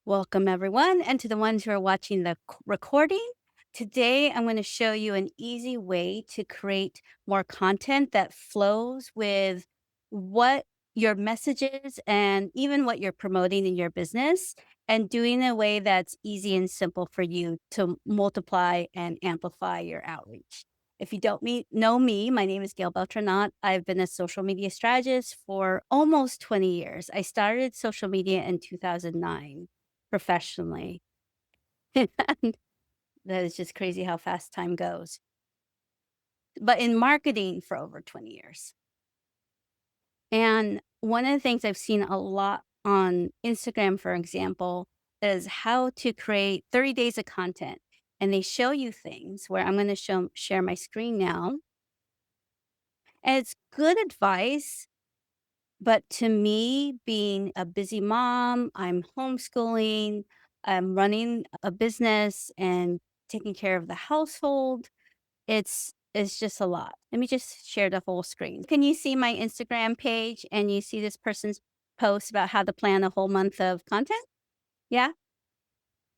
Welcome, everyone, and to the ones who are watching the recording. Today, I'm going to show you an easy way to create more content that flows with what your message is and even what you're promoting in your business, and doing it in a way that's easy and simple for you to multiply and amplify your outreach. If you don't know me, my name is Gail Beltranot. I've been a social media strategist for almost 20 years. I started social media in 2009 professionally. And that is just crazy how fast time goes. But in marketing for over 20 years. And one of the things I've seen a lot on Instagram, for example, is how to create 30 days of content. And they show you things where I'm going to share my screen now. And it's good advice. But to me, being a busy mom, I'm homeschooling, I'm running a business and taking care of the household. It's just a lot. Let me just share the whole screen. Can you see my Instagram page and you see this person's post about how to plan a whole month of content? Yeah?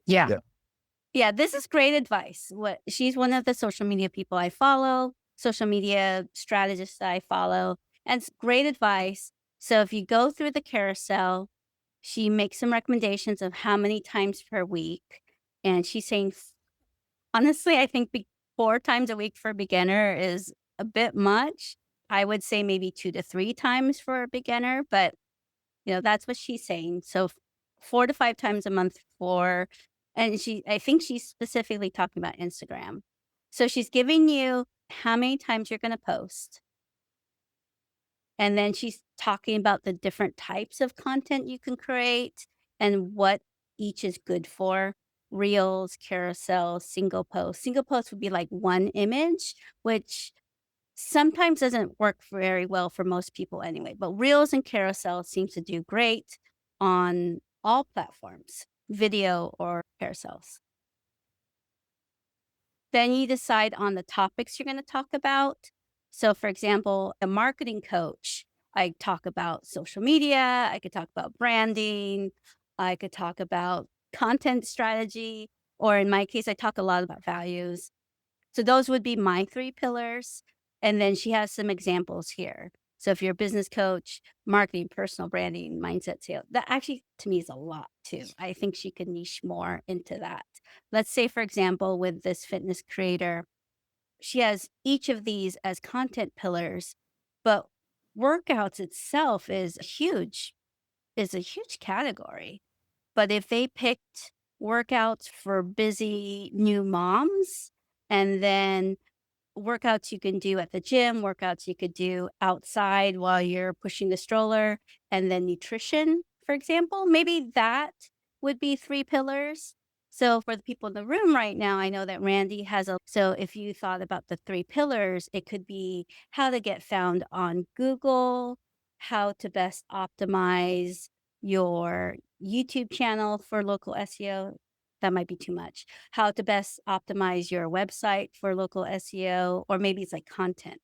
Yeah. Yeah. Yeah, this is great advice. What she's one of the social media people I follow, social media strategists that I follow, and it's great advice. So if you go through the carousel, she makes some recommendations of how many times per week, and she's saying, honestly, I think 4 times a week for a beginner is a bit much. I would say maybe 2 to 3 times for a beginner, but, that's what she's saying. So 4 to 5 times a month for, and I think she's specifically talking about Instagram. So she's giving you how many times you're gonna post, and then she's talking about the different types of content you can create and what each is good for. Reels, carousel, single post. Single post would be like one image, which sometimes doesn't work very well for most people anyway. But reels and carousel seems to do great on all platforms, video or carousels. Then you decide on the topics you're going to talk about. So, for example, a marketing coach, I talk about social media, I could talk about branding, I could talk about content strategy, or in my case, I talk a lot about values. So those would be my 3 pillars, and then she has some examples here. So if you're a business coach, marketing, personal branding, mindset, sales, that actually to me is a lot too. I think she could niche more into that. Let's say, for example, with this fitness creator, she has each of these as content pillars, but workouts itself is a huge category. But if they picked workouts for busy new moms and then workouts you can do at the gym, workouts you could do outside while you're pushing the stroller, and then nutrition, for example. Maybe that would be 3 pillars. So for the people in the room right now, I know that Randy has a so if you thought about the 3 pillars, it could be how to get found on Google, how to best optimize your YouTube channel for local SEO. That might be too much. How to best optimize your website for local SEO, or maybe it's like content.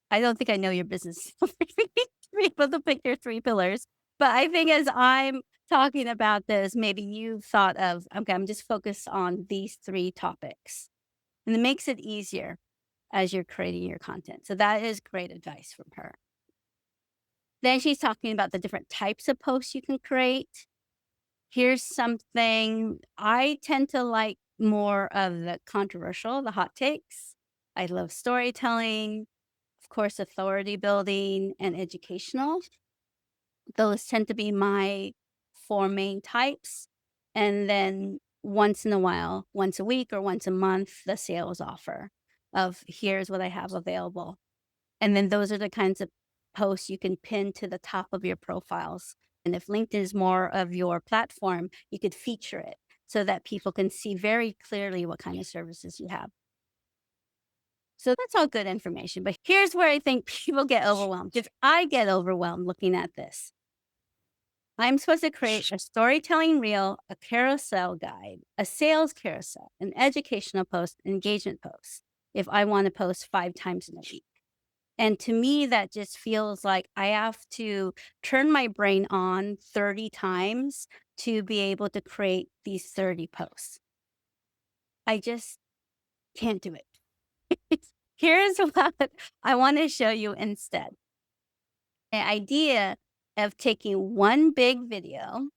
I don't think I know your business to be able to pick your 3 pillars, but I think as I'm talking about this, maybe you've thought of, "Okay, I'm just focused on these 3 topics," and it makes it easier as you're creating your content. So that is great advice from her. Then she's talking about the different types of posts you can create. Here's something I tend to like more of the controversial, the hot takes. I love storytelling, of course, authority building and educational. Those tend to be my 4 main types. And then once in a while, once a week or once a month, the sales offer of here's what I have available. And then those are the kinds of posts you can pin to the top of your profiles. And if LinkedIn is more of your platform, you could feature it so that people can see very clearly what kind of services you have. So that's all good information. But here's where I think people get overwhelmed, because I get overwhelmed looking at this. I'm supposed to create a storytelling reel, a carousel guide, a sales carousel, an educational post, engagement post if I want to post 5 times in a week. And to me, that just feels like I have to turn my brain on 30 times to be able to create these 30 posts. I just can't do it. Here's what I want to show you instead. The idea of taking one big video.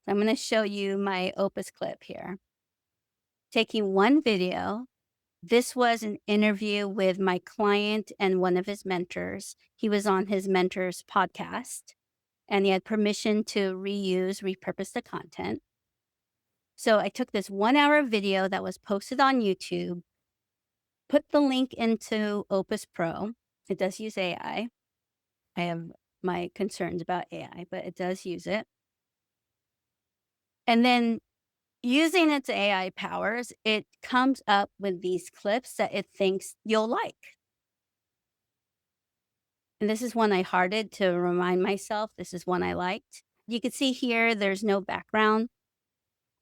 I'm going to show you my Opus clip here. Taking one video. This was an interview with my client and one of his mentors. He was on his mentor's podcast and he had permission to repurpose the content. So I took this 1 hour video that was posted on YouTube, put the link into Opus Pro. It does use AI. I have my concerns about AI, but it does use it. And then using its AI powers, it comes up with these clips that it thinks you'll like. And this is one I hearted to remind myself this is one I liked. You can see here, there's no background.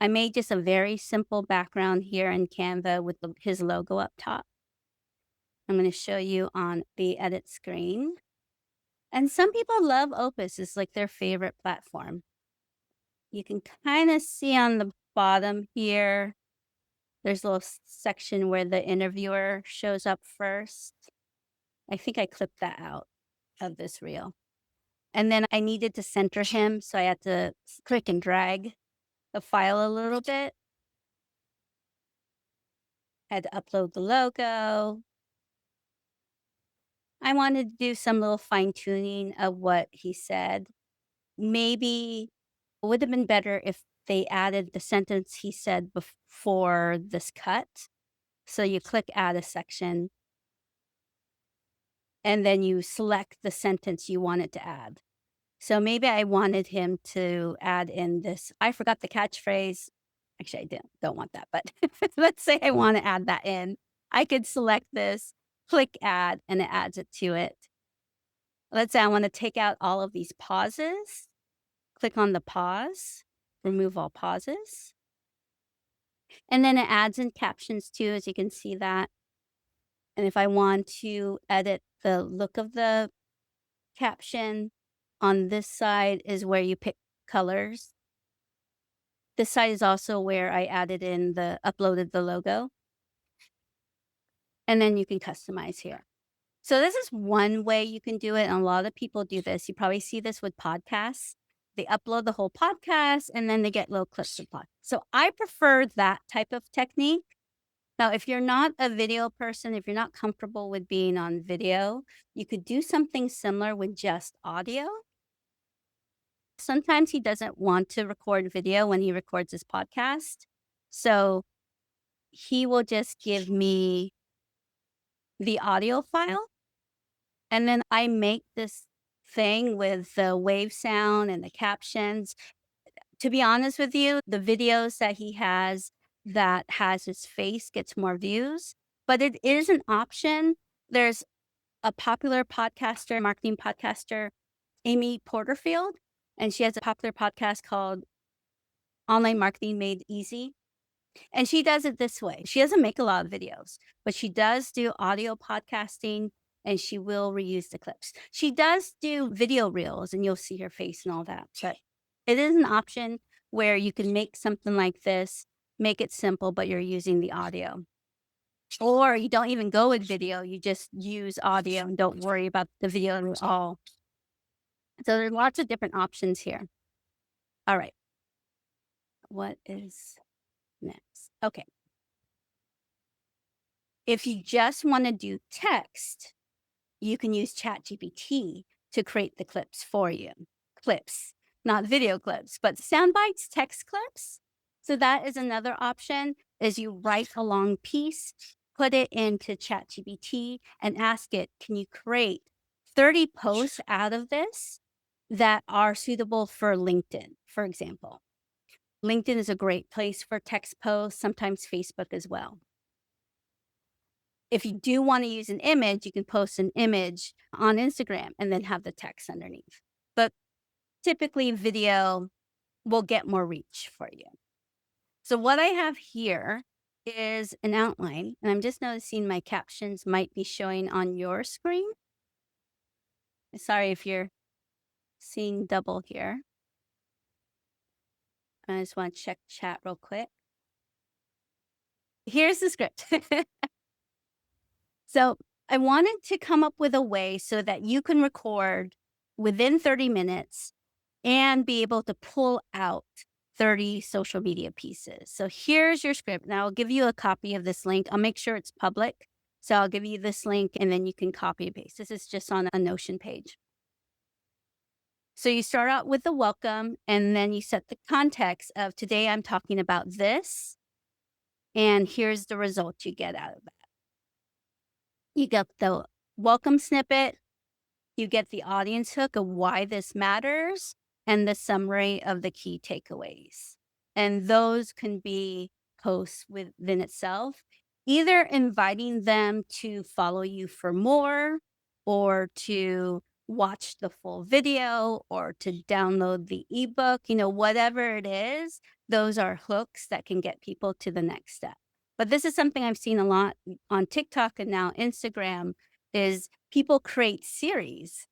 I made just a very simple background here in Canva with his logo up top. I'm going to show you on the edit screen. And some people love Opus. It's like their favorite platform. You can kind of see on the bottom here, there's a little section where the interviewer shows up first. I think I clipped that out of this reel. And then I needed to center him, so I had to click and drag the file a little bit. I had to upload the logo. I wanted to do some little fine tuning of what he said. Maybe it would have been better if they added the sentence he said before this cut. So you click add a section and then you select the sentence you wanted to add. So maybe I wanted him to add in this, I forgot the catchphrase. Actually, I don't want that, but let's say I want to add that in. I could select this, click add, and it adds it to it. Let's say I want to take out all of these pauses. Click on the pause, remove all pauses. And then it adds in captions too, as you can see that. And if I want to edit the look of the caption, on this side is where you pick colors. This side is also where I uploaded the logo. And then you can customize here. So this is one way you can do it. And a lot of people do this. You probably see this with podcasts. They upload the whole podcast and then they get little clips of pod. So I prefer that type of technique. Now, if you're not a video person, if you're not comfortable with being on video, you could do something similar with just audio. Sometimes he doesn't want to record video when he records his podcast. So he will just give me the audio file. And then I make this thing with the wave sound and the captions. To be honest with you, the videos that he has that has his face gets more views, but it is an option. There's a popular podcaster, marketing podcaster, Amy Porterfield, and she has a popular podcast called Online Marketing Made Easy. And she does it this way. She doesn't make a lot of videos, but she does do audio podcasting and she will reuse the clips. She does do video reels and you'll see her face and all that. But it is an option where you can make something like this, make it simple, but you're using the audio. Or you don't even go with video, you just use audio and don't worry about the video at all. So there's lots of different options here. All right. What is next? Okay. If you just want to do text, you can use ChatGPT to create the clips for you. Clips, not video clips, but sound bites, text clips. So that is another option is you write a long piece, put it into ChatGPT and ask it, can you create 30 posts out of this that are suitable for LinkedIn, for example. LinkedIn is a great place for text posts, sometimes Facebook as well. If you do want to use an image, you can post an image on Instagram and then have the text underneath. But typically video will get more reach for you. So what I have here is an outline, and I'm just noticing my captions might be showing on your screen. Sorry if you're seeing double here. I just want to check chat real quick. Here's the script. So I wanted to come up with a way so that you can record within 30 minutes and be able to pull out 30 social media pieces. So here's your script. Now I'll give you a copy of this link. I'll make sure it's public. So I'll give you this link and then you can copy and paste. This is just on a Notion page. So you start out with the welcome and then you set the context of today I'm talking about this and here's the result you get out of that. You get the welcome snippet, you get the audience hook of why this matters, and the summary of the key takeaways. And those can be posts within itself, either inviting them to follow you for more, or to watch the full video, or to download the ebook, whatever it is, those are hooks that can get people to the next step. But this is something I've seen a lot on TikTok and now Instagram is people create series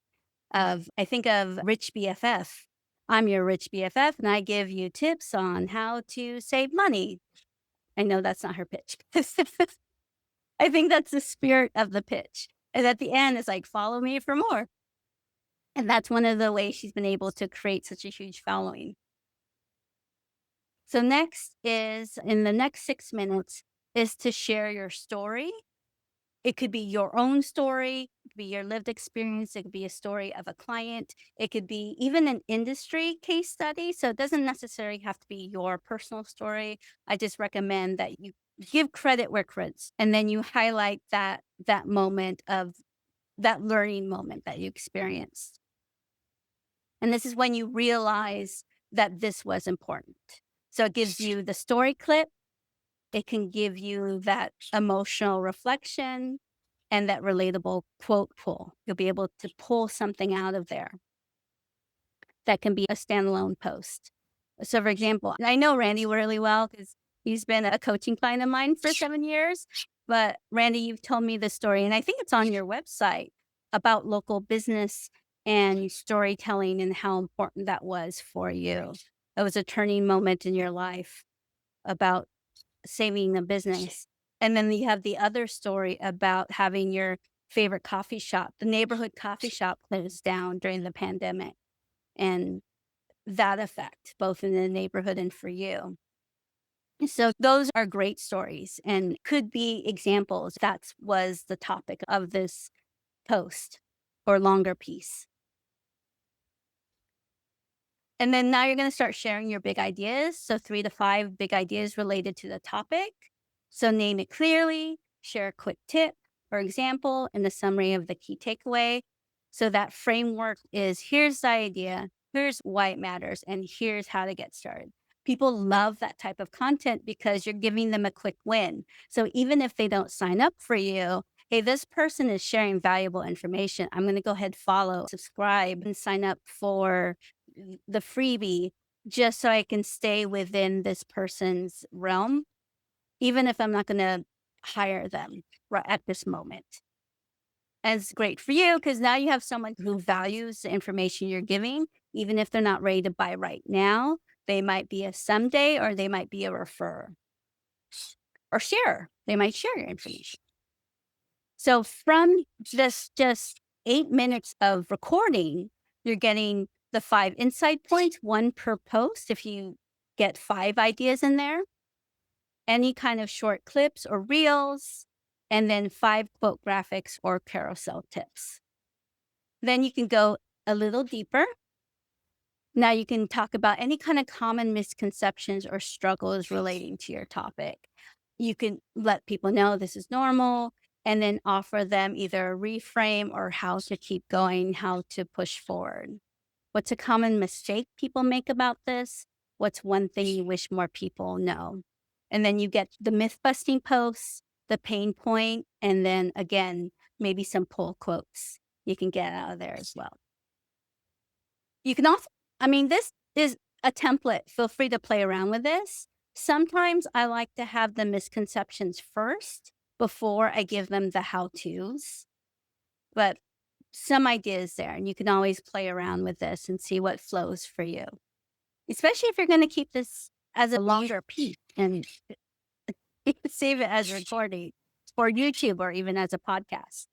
I think of Rich BFF. I'm your rich BFF and I give you tips on how to save money. I know that's not her pitch. I think that's the spirit of the pitch. And at the end, it's like, follow me for more. And that's one of the ways she's been able to create such a huge following. So next is in the next 6 minutes is to share your story. It could be your own story, it could be your lived experience, it could be a story of a client, it could be even an industry case study. So it doesn't necessarily have to be your personal story. I just recommend that you give credit where credit's, and then you highlight that moment of that learning moment that you experienced. And this is when you realize that this was important. So it gives you the story clip, it can give you that emotional reflection and that relatable quote pull. You'll be able to pull something out of there that can be a standalone post. So, for example, and I know Randy really well because he's been a coaching client of mine for 7 years. But Randy, you've told me this story, and I think it's on your website about local business and storytelling and how important that was for you. It was a turning moment in your life about saving a business. And then you have the other story about having your favorite coffee shop, the neighborhood coffee shop closed down during the pandemic and that effect, both in the neighborhood and for you. So those are great stories and could be examples. That was the topic of this post or longer piece. And then now you're going to start sharing your big ideas. So 3 to 5 big ideas related to the topic. So name it clearly, share a quick tip or example, and the summary of the key takeaway. So that framework is here's the idea, here's why it matters, and here's how to get started. People love that type of content because you're giving them a quick win. So even if they don't sign up for you, hey, this person is sharing valuable information. I'm going to go ahead, follow, subscribe, and sign up for the freebie just so I can stay within this person's realm, even if I'm not going to hire them right at this moment. And it's great for you because now you have someone who values the information you're giving, even if they're not ready to buy right now. They might be a someday or they might be a refer or share. They might share your information. So from this just 8 minutes of recording, you're getting the 5 insight points, 1 per post. If you get 5 ideas in there, any kind of short clips or reels, and then 5 quote graphics or carousel tips. Then you can go a little deeper. Now you can talk about any kind of common misconceptions or struggles relating to your topic. You can let people know this is normal and then offer them either a reframe or how to keep going, how to push forward. What's a common mistake people make about this? What's one thing you wish more people know? And then you get the myth busting posts, the pain point, and then again, maybe some pull quotes you can get out of there as well. You can also, this is a template. Feel free to play around with this. Sometimes I like to have the misconceptions first before I give them the how-tos, but some ideas there, and you can always play around with this and see what flows for you. especially if you're going to keep this as a longer piece and save it as recording for YouTube or even as a podcast.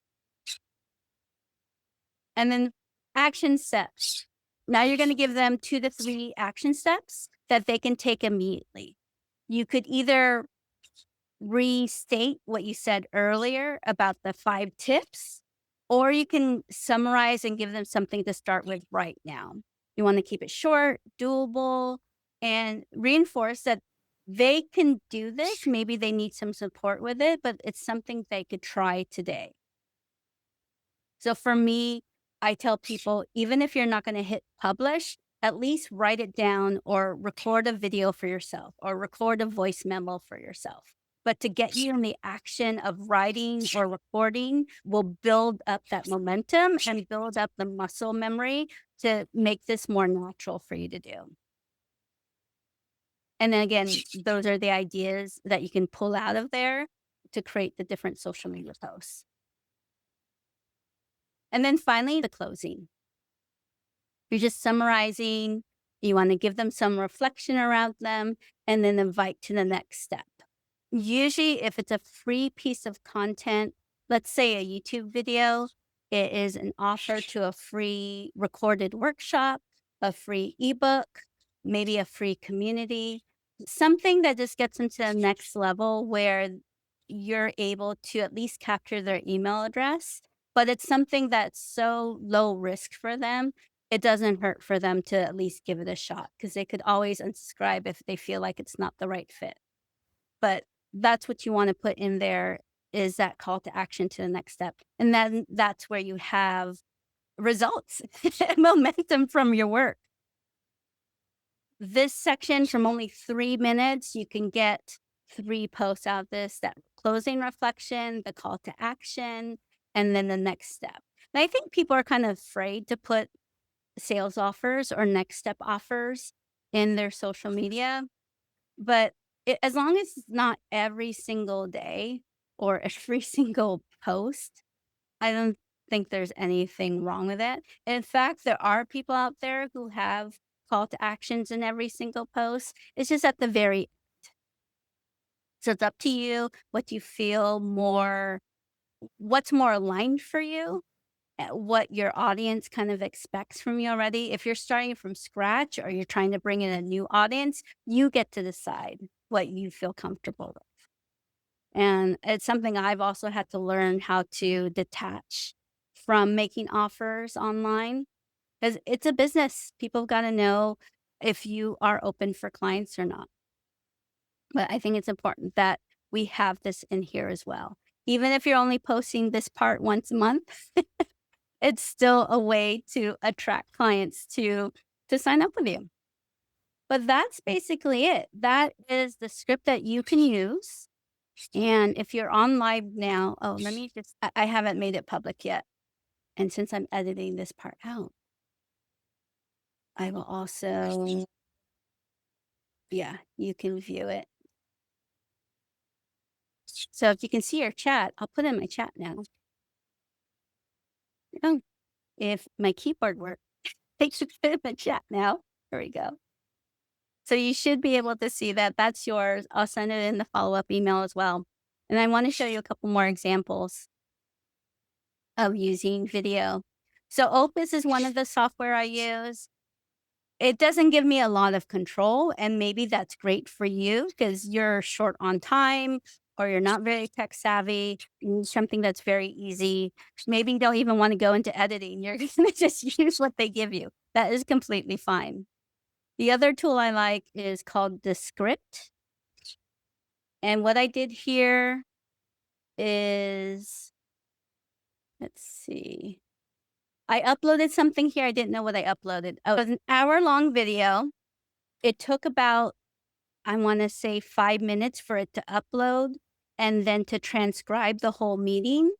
And then action steps. Now you're going to give them 2 to 3 action steps that they can take immediately. You could either restate what you said earlier about the 5 tips, or you can summarize and give them something to start with right now. You want to keep it short, doable, and reinforce that they can do this. Maybe they need some support with it, but it's something they could try today. So for me, I tell people, even if you're not going to hit publish, at least write it down or record a video for yourself or record a voice memo for yourself. But to get you in the action of writing or recording will build up that momentum and build up the muscle memory to make this more natural for you to do. And then again, those are the ideas that you can pull out of there to create the different social media posts. And then finally, the closing. You're just summarizing. You want to give them some reflection around them and then invite to the next step. Usually, if it's a free piece of content, let's say a YouTube video, it is an offer to a free recorded workshop, a free ebook, maybe a free community, something that just gets them to the next level where you're able to at least capture their email address. But it's something that's so low risk for them, it doesn't hurt for them to at least give it a shot because they could always unsubscribe if they feel like it's not the right fit. But that's what you want to put in there is that call to action to the next step. And then that's where you have results, momentum from your work. This section from only 3 minutes, you can get 3 posts out of this, that closing reflection, the call to action, and then the next step. And I think people are kind of afraid to put sales offers or next step offers in their social media. But as long as it's not every single day or every single post, I don't think there's anything wrong with it. In fact, there are people out there who have call to actions in every single post. It's just at the very so it's up to you what you feel more what's more aligned for you, what your audience kind of expects from you already. If you're starting from scratch or you're trying to bring in a new audience, you get to decide what you feel comfortable with. And it's something I've also had to learn how to detach from making offers online because it's a business. People got to know if you are open for clients or not. But I think it's important that we have this in here as well. Even if you're only posting this part once a month, it's still a way to attract clients to sign up with you. But that's basically it. That is the script that you can use. And if you're on live now, oh, let me just, I haven't made it public yet. And since I'm editing this part out, I will also, yeah, you can view it. So if you can see your chat, I'll put in my chat now. Oh, if my keyboard works, I should put in my chat now. There we go. So you should be able to see that. That's yours. I'll send it in the follow-up email as well. And I want to show you a couple more examples of using video. So Opus is one of the software I use. It doesn't give me a lot of control, and maybe that's great for you because you're short on time or you're not very tech savvy. You need something that's very easy. Maybe you don't even want to go into editing. You're going to just use what they give you. That is completely fine. The other tool I like is called Descript. And what I did here is, let's see. I uploaded something here. I didn't know what I uploaded. Oh, it was an hour-long video. It took about, I want to say 5 minutes for it to upload and then to transcribe the whole meeting.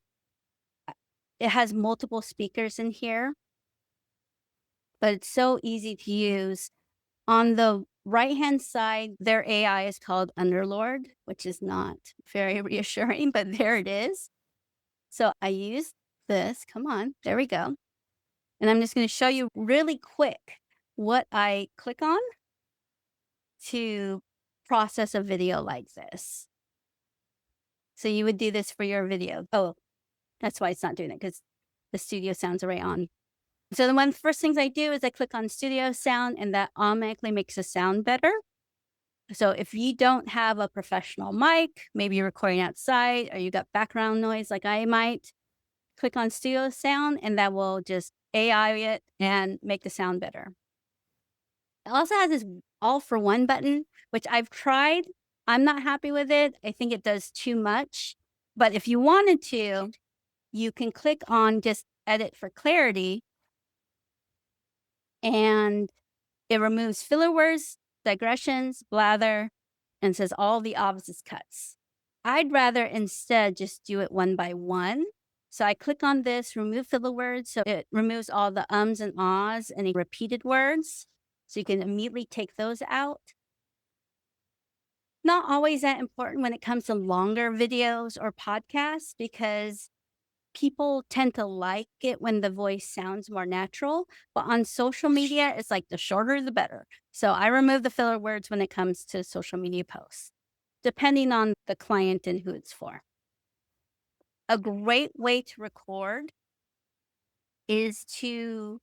It has multiple speakers in here, but it's so easy to use. On the right-hand side, their AI is called Underlord, which is not very reassuring, but there it is. So I used this. Come on. There we go. And I'm just going to show you really quick what I click on. to process a video like this. So you would do this for your video. Oh, that's why it's not doing it, because the studio sounds are right on. So the one first things I do is I click on studio sound, and that automatically makes the sound better. So if you don't have a professional mic, maybe you're recording outside or you got background noise like I might, click on studio sound and that will just AI it and make the sound better. It also has this all for one button, which I've tried. I'm not happy with it. I think it does too much. But if you wanted to, you can click on just edit for clarity, and it removes filler words, digressions, blather, and says all the obvious cuts. I'd rather instead just do it one by one. So I click on this, remove filler words. So it removes all the ums and ahs and repeated words. So you can immediately take those out. Not always that important when it comes to longer videos or podcasts, because people tend to like it when the voice sounds more natural. But on social media, it's like the shorter, the better. So I remove the filler words when it comes to social media posts, depending on the client and who it's for. A great way to record is to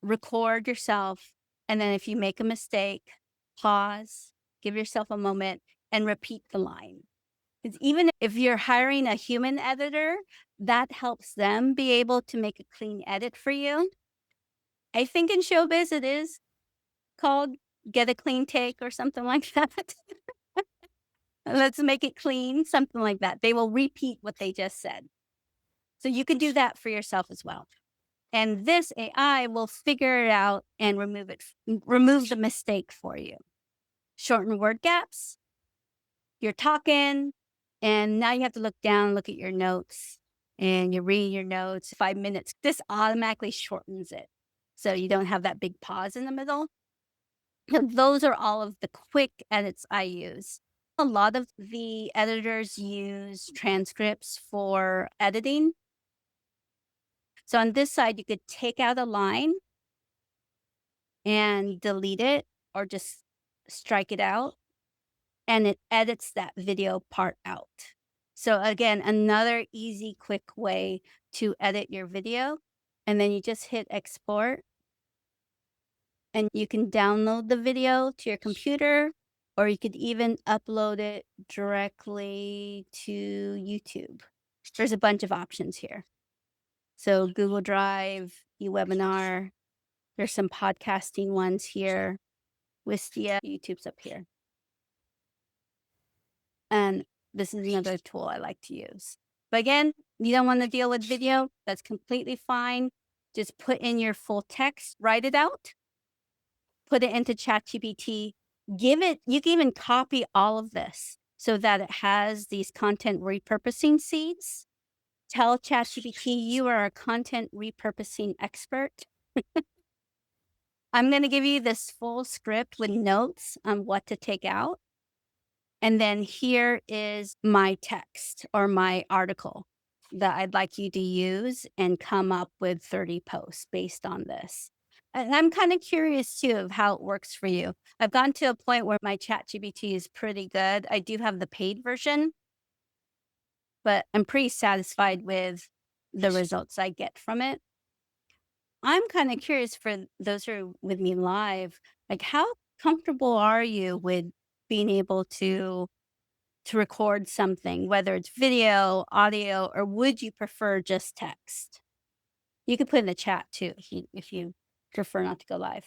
record yourself. And then if you make a mistake, pause, give yourself a moment, and repeat the line. Because even if you're hiring a human editor, that helps them be able to make a clean edit for you. I think in showbiz it is called get a clean take or something like that. Let's make it clean, something like that. They will repeat what they just said. So you can do that for yourself as well. And this AI will figure it out and remove the mistake for you. Shorten word gaps. You're talking, and now you have to look down, look at your notes, and you read your notes 5 minutes. This automatically shortens it, so you don't have that big pause in the middle. Those are all of the quick edits I use. A lot of the editors use transcripts for editing. So on this side, you could take out a line and delete it or just strike it out, and it edits that video part out. So again, another easy, quick way to edit your video. And then you just hit export, and you can download the video to your computer, or you could even upload it directly to YouTube. There's a bunch of options here. So Google Drive, eWebinar, there's some podcasting ones here. Wistia, YouTube's up here. And this is another tool I like to use. But again, you don't want to deal with video. That's completely fine. Just put in your full text, write it out, put it into ChatGPT. You can even copy all of this so that it has these content repurposing seeds. Tell ChatGPT you are a content repurposing expert. I'm going to give you this full script with notes on what to take out. And then here is my text or my article that I'd like you to use and come up with 30 posts based on this. And I'm kind of curious too of how it works for you. I've gotten to a point where my ChatGPT is pretty good. I do have the paid version, but I'm pretty satisfied with the results I get from it. I'm kind of curious for those who are with me live, like how comfortable are you with being able to record something, whether it's video, audio, or would you prefer just text? You could put in the chat too if you prefer not to go live.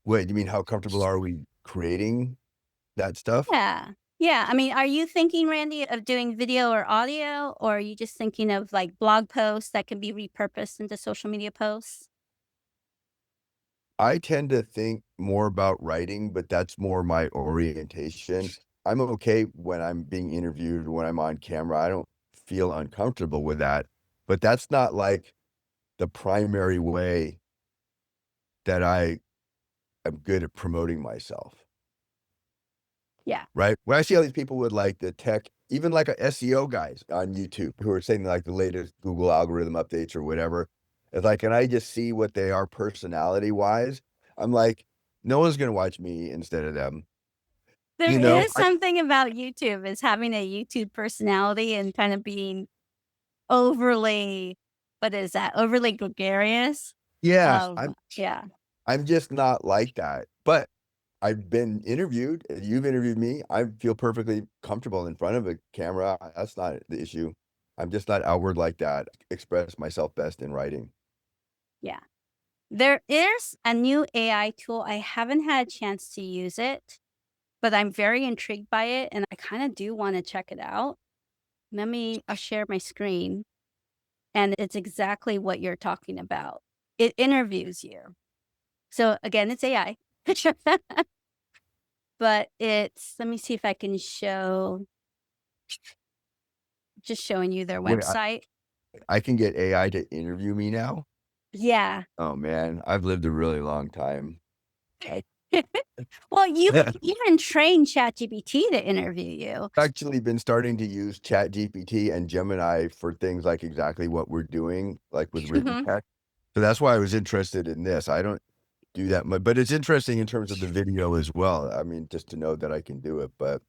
Wait, you mean how comfortable are we creating that stuff? Yeah. Yeah. I mean, are you thinking, Randy, of doing video or audio, or are you just thinking of like blog posts that can be repurposed into social media posts? I tend to think more about writing, but that's more my orientation. I'm okay when I'm being interviewed, when I'm on camera. I don't feel uncomfortable with that, but that's not like the primary way that I am good at promoting myself. Yeah. Right? When I see all these people with like the tech, even like a SEO guys on YouTube who are saying like the latest Google algorithm updates or whatever, it's like, and I just see what they are personality wise. I'm like, No one's gonna watch me instead of them. There You know? is something about YouTube is having a YouTube personality and kind of being overly what is that? Overly gregarious? Yeah, Yeah, I'm just not like that, but I've been interviewed, you've interviewed me, I feel perfectly comfortable in front of a camera, that's not the issue. I'm just not outward like that, express myself best in writing. yeah. There is a new AI tool. I haven't had a chance to use it, but I'm very intrigued by it, and I kinda do wanna check it out. I'll share my screen, and it's exactly what you're talking about. It interviews you. So, again, it's AI. But let me see if I can show just showing you their Wait, website. I can get AI to interview me now? Yeah. Oh, man, I've lived a really long time. I Well, you can even train ChatGPT to interview you. actually been starting to use ChatGPT and Gemini for things like exactly what we're doing, like with written Mhm. text. So that's why I was interested in this. I don't do that much, but it's interesting in terms of the video as well. I mean, just to know that I can do it, but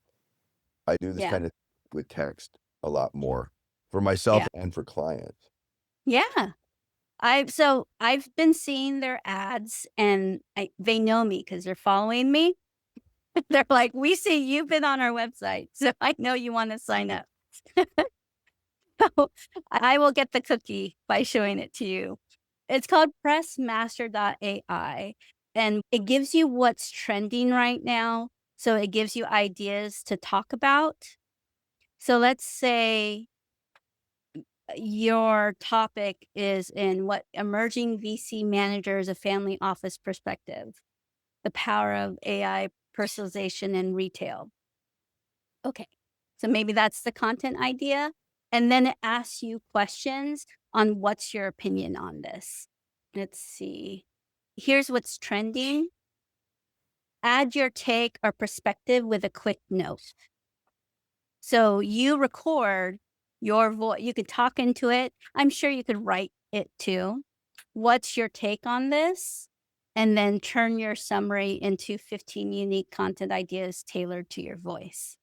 I do this Yeah. kind of with text a lot more for myself Yeah. and for clients. Yeah. I've been seeing their ads and they know me because 'cause they're following me. They're like, "We see you've been on our website, so I know you wanna sign up." So, I will get the cookie by showing it to you. It's called AI, and it gives you what's trending right now, so it gives you ideas to talk about. So let's say your topic is in what emerging VC managers, a family office perspective, the power of AI personalization in retail. Okay. So maybe that's the content idea. And then it asks you questions on what's your opinion on this. Let's see. Here's what's trending. Add your take or perspective with a quick note. So you record your voice. You could talk into it. I'm sure you could write it too. What's your take on this? And then turn your summary into 15 unique content ideas tailored to your voice.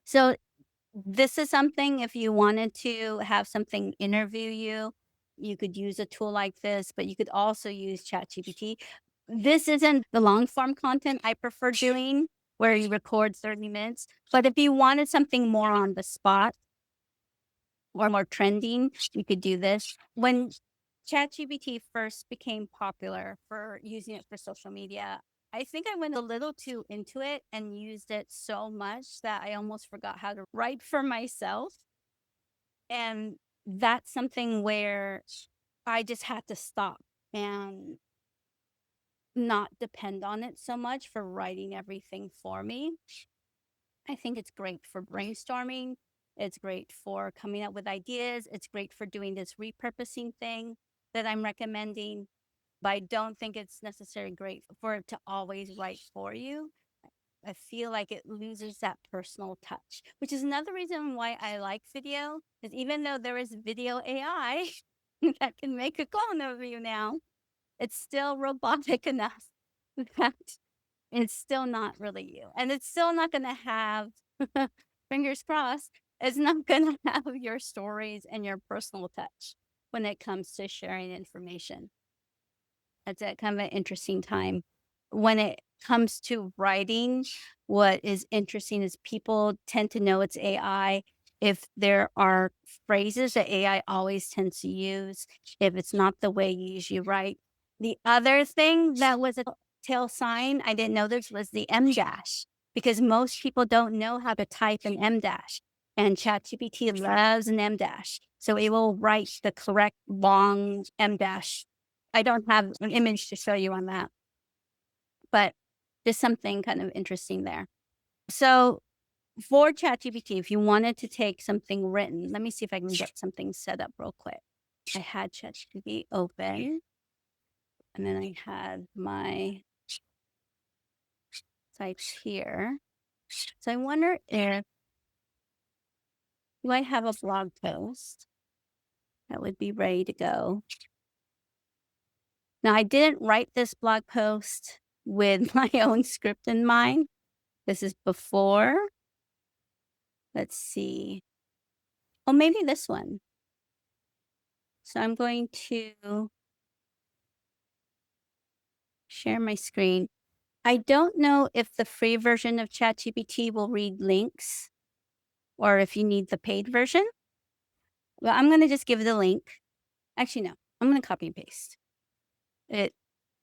So this is something if you wanted to have something interview you, you could use a tool like this, but you could also use ChatGPT. This isn't the long form content I prefer doing where you record 30 minutes. But if you wanted something more on the spot or more trending, you could do this. When ChatGPT first became popular for using it for social media, I think I went a little too into it and used it so much that I almost forgot how to write for myself. And that's something where I just had to stop and not depend on it so much for writing everything for me. I think it's great for brainstorming. It's great for coming up with ideas. It's great for doing this repurposing thing that I'm recommending. But I don't think it's necessarily great for it to always write for you. I feel like it loses that personal touch, which is another reason why I like video. Is even though there is video AI that can make a clone of you now, it's still robotic enough that it's still not really you. And it's still not gonna have fingers crossed, it's not gonna have your stories and your personal touch when it comes to sharing information. That's a kind of an interesting time. When it comes to writing, what is interesting is people tend to know it's AI if there are phrases that AI always tends to use, if it's not the way you usually write. The other thing that was a tail sign, I didn't know this, was the M dash, because most people don't know how to type an M dash. And ChatGPT loves an M dash. So it will write the correct long M dash. I don't have an image to show you on that, but just something kind of interesting there. So for ChatGPT, if you wanted to take something written, let me see if I can get something set up real quick. I had ChatGPT open and then I had my sites here. So I wonder if do I have a blog post that would be ready to go? Now I didn't write this blog post. with my own script in mind. This is before. Let's see. Oh, maybe this one. So I'm going to share my screen. I don't know if the free version of ChatGPT will read links or if you need the paid version. Well, I'm going to just give the link. Actually, no, I'm going to copy and paste. It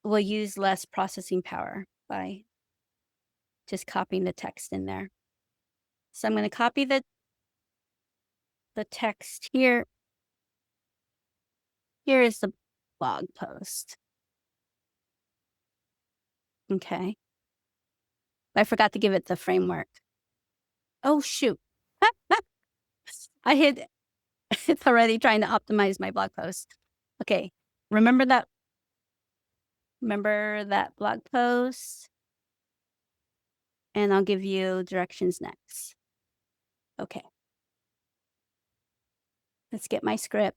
will use less processing power by just copying the text in there. So I'm going to copy the text here. Here is the blog post. Okay. I forgot to give it the framework. Oh, shoot. I hit it's already trying to optimize my blog post. Okay. Remember that blog post? And I'll give you directions next. Okay. Let's get my script.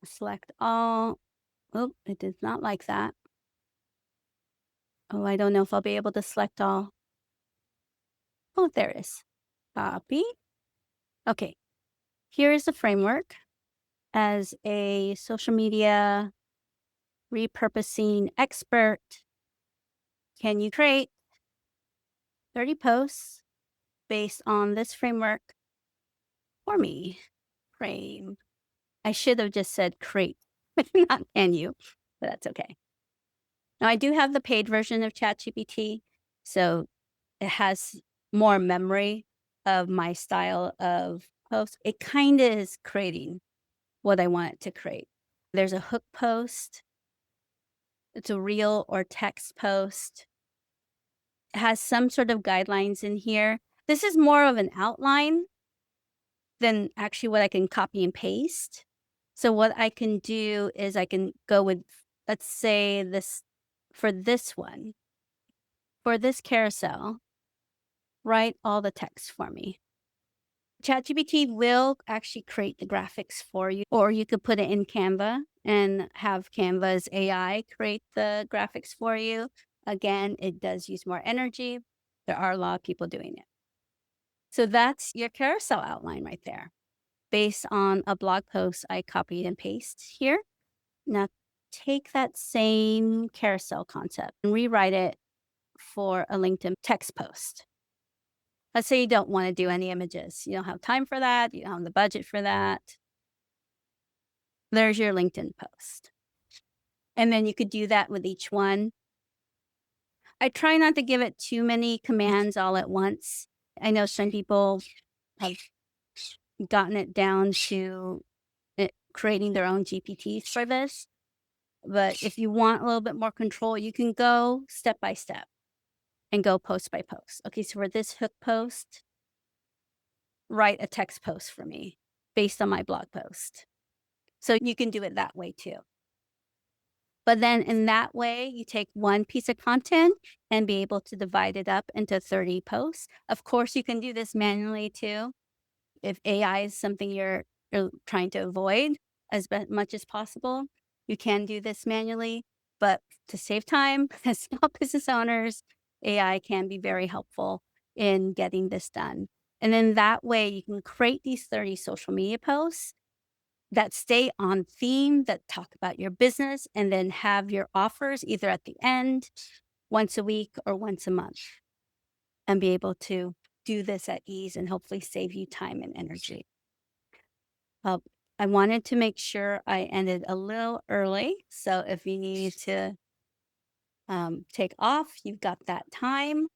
Select all. Oh, it did not like that. Oh, I don't know if I'll be able to select all. Oh, there it is. Copy. Okay. Here is the framework. As a social media repurposing expert, can you create 30 posts based on this framework for me? Frame. I should have just said create, not can you, but that's okay. Now, I do have the paid version of ChatGPT, so it has more memory of my style of post. It kind of is creating what I want it to create. There's a hook post, it's a reel or text post. It has some sort of guidelines in here. This is more of an outline than actually what I can copy and paste. So what I can do is I can go with, let's say this, for this one, for this carousel, write all the text for me. ChatGPT will actually create the graphics for you, or you could put it in Canva and have Canva's AI create the graphics for you. Again, it does use more energy. There are a lot of people doing it. So that's your carousel outline right there, based on a blog post I copied and pasted here. Now take that same carousel concept and rewrite it for a LinkedIn text post. Let's say you don't want to do any images. You don't have time for that. You don't have the budget for that. There's your LinkedIn post. And then you could do that with each one. I try not to give it too many commands all at once. I know some people have gotten it down to creating their own GPTs for this. But if you want a little bit more control, you can go step by step and go post by post. Okay, so for this hook post, write a text post for me based on my blog post. So you can do it that way too. But then in that way, you take one piece of content and be able to divide it up into 30 posts. Of course, you can do this manually too. If AI is something you're trying to avoid as much as possible, you can do this manually. But to save time, as small business owners, AI can be very helpful in getting this done. And then that way, you can create these 30 social media posts that stay on theme, that talk about your business, and then have your offers either at the end, once a week, or once a month, and be able to do this at ease and hopefully save you time and energy. Uh, I wanted to make sure I ended a little early. So if you need to take off, you've got that time.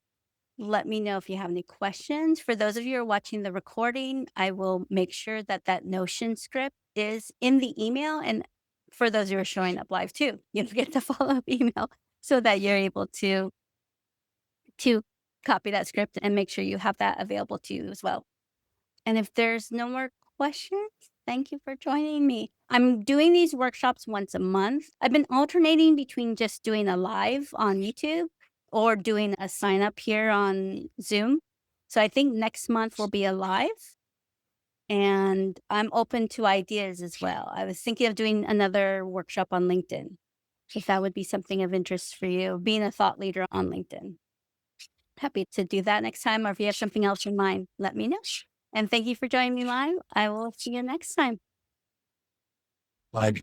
Let me know if you have any questions. For those of you who are watching the recording, I will make sure that that Notion script is in the email. And for those who are showing up live too, you'll get the follow-up email so that you're able to copy that script and make sure you have that available to you as well. And if there's no more questions, thank you for joining me. I'm doing these workshops once a month. I've been alternating between just doing a live on YouTube or doing a sign up here on Zoom. So I think next month will be a live. And I'm open to ideas as well. I was thinking of doing another workshop on LinkedIn. if that would be something of interest for you, being a thought leader on LinkedIn. Happy to do that next time, or if you have something else in mind, let me know. And thank you for joining me live. I will see you next time. Like